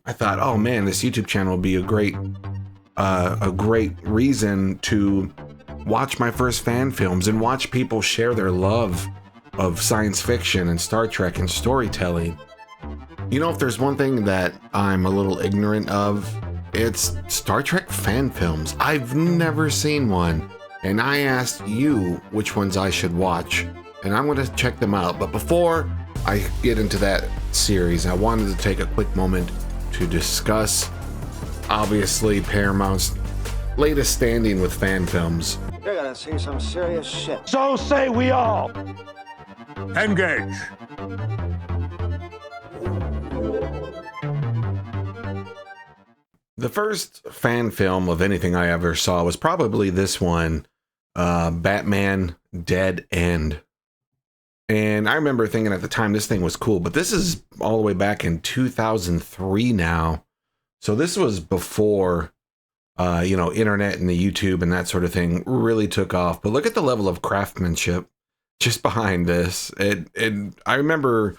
I thought, oh man, this YouTube channel would be a great reason to watch my first fan films and watch people share their love of science fiction and Star Trek and storytelling. You know, if there's one thing that I'm a little ignorant of, it's Star Trek fan films. I've never seen one, and I asked you which ones I should watch, and I'm going to check them out. But before I get into that series, I wanted to take a quick moment to discuss, obviously, Paramount's latest standing with fan films. You're gonna see some serious shit. So say we all. Engage. The first fan film of anything I ever saw was probably this one, Batman Dead End. And I remember thinking at the time this thing was cool, but this is all the way back in 2003 now. So this was before, internet and the YouTube and that sort of thing really took off. But look at the level of craftsmanship just behind this. I remember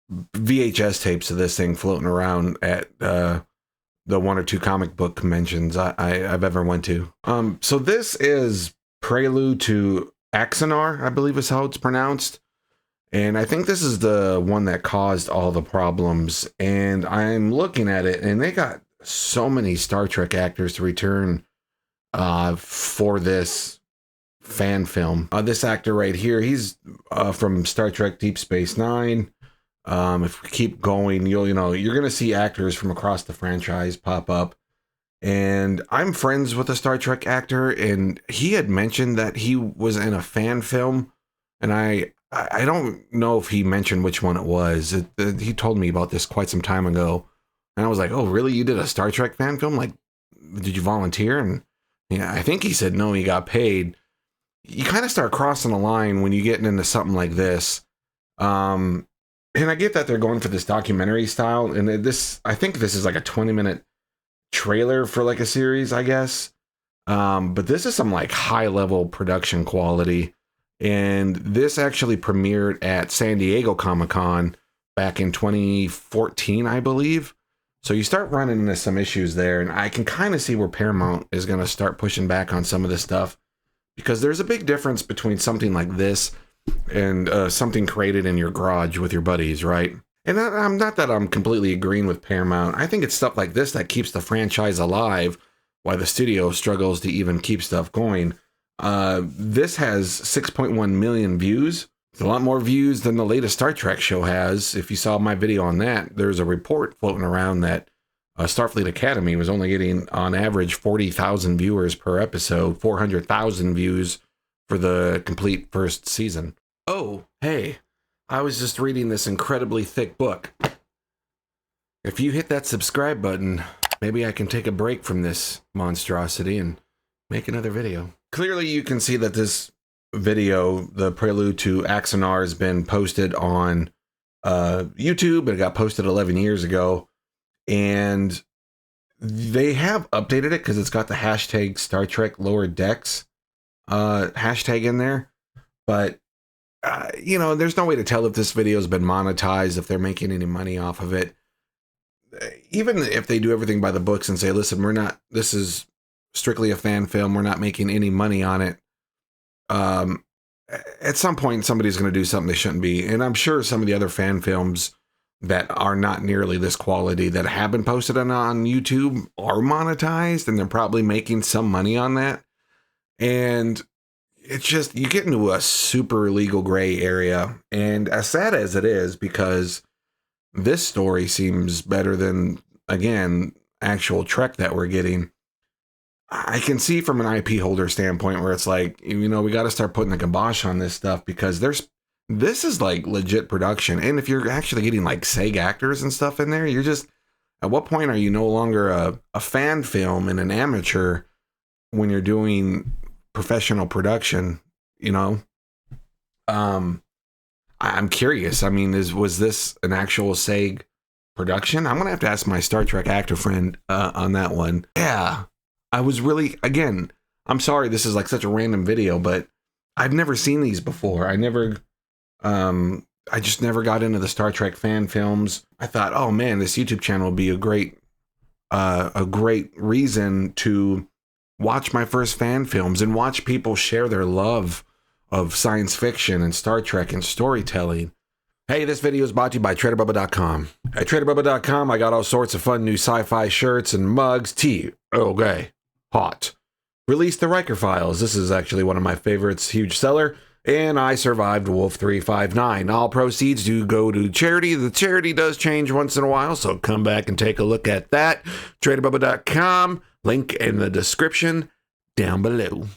VHS tapes of this thing floating around at the one or two comic book conventions I've ever went to. So this is Prelude to Axanar, I believe is how it's pronounced. And I think this is the one that caused all the problems. And I'm looking at it, and they got so many Star Trek actors to return for this fan film. This actor right here, he's from Star Trek Deep Space Nine. If we keep going, you're going to see actors from across the franchise pop up. And I'm friends with a Star Trek actor, and he had mentioned that he was in a fan film, and I don't know if he mentioned which one it was. He told me about this quite some time ago, and I was like, "Oh, really? You did a Star Trek fan film? Like, did you volunteer?" And yeah, I think he said no, he got paid. You kind of start crossing a line when you get into something like this. And I get that they're going for this documentary style, and I think this is like a 20-minute trailer for like a series, I guess. But this is some like high-level production quality. And this actually premiered at San Diego Comic-Con back in 2014, I believe. So you start running into some issues there, and I can kind of see where Paramount is going to start pushing back on some of this stuff, because there's a big difference between something like this and something created in your garage with your buddies, right? And I'm not that I'm completely agreeing with Paramount. I think it's stuff like this that keeps the franchise alive, while the studio struggles to even keep stuff going. This has 6.1 million views. It's a lot more views than the latest Star Trek show has. If you saw my video on that, there's a report floating around that Starfleet Academy was only getting on average 40,000 viewers per episode, 400,000 views for the complete first season. Oh, hey, I was just reading this incredibly thick book. If you hit that subscribe button, maybe I can take a break from this monstrosity and make another video. Clearly, you can see that this video, the Prelude to Axanar, has been posted on YouTube. It got posted 11 years ago. And they have updated it because it's got the hashtag Star Trek Lower Decks hashtag in there. But, there's no way to tell if this video has been monetized, if they're making any money off of it. Even if they do everything by the books and say, listen, this is strictly a fan film, we're not making any money on it. At some point, somebody's going to do something they shouldn't be. And I'm sure some of the other fan films that are not nearly this quality that have been posted on YouTube are monetized, and they're probably making some money on that. And it's just, you get into a super legal gray area. And as sad as it is, because this story seems better than, again, actual Trek that we're getting, I can see from an IP holder standpoint where it's like, we got to start putting the kibosh on this stuff, because this is like legit production. And if you're actually getting like SAG actors and stuff in there, you're just, at what point are you no longer a fan film and an amateur when you're doing professional production, I'm curious. I mean, was this an actual SAG production? I'm going to have to ask my Star Trek actor friend on that one. Yeah. I was really, again, I'm sorry this is like such a random video, but I've never seen these before. I just never got into the Star Trek fan films. I thought, oh man, this YouTube channel would be a great a great reason to watch my first fan films and watch people share their love of science fiction and Star Trek and storytelling. Hey, this video is brought to you by TraderBubba.com. At TraderBubba.com, I got all sorts of fun new sci-fi shirts and mugs. Tea, okay, hot. Release the Riker Files. This is actually one of my favorites, huge seller. And I survived Wolf 359. All proceeds do go to charity. The charity does change once in a while, so come back and take a look at that. TraderBubba.com. Link in the description down below.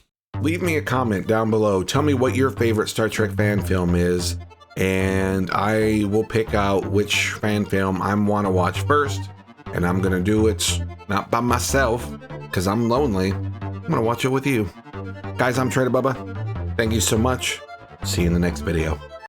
Leave me a comment down below. Tell me what your favorite Star Trek fan film is, and I will pick out which fan film I want to watch first. And I'm going to do it not by myself, because I'm lonely. I'm going to watch it with you. Guys, I'm Trader Bubba. Thank you so much. See you in the next video.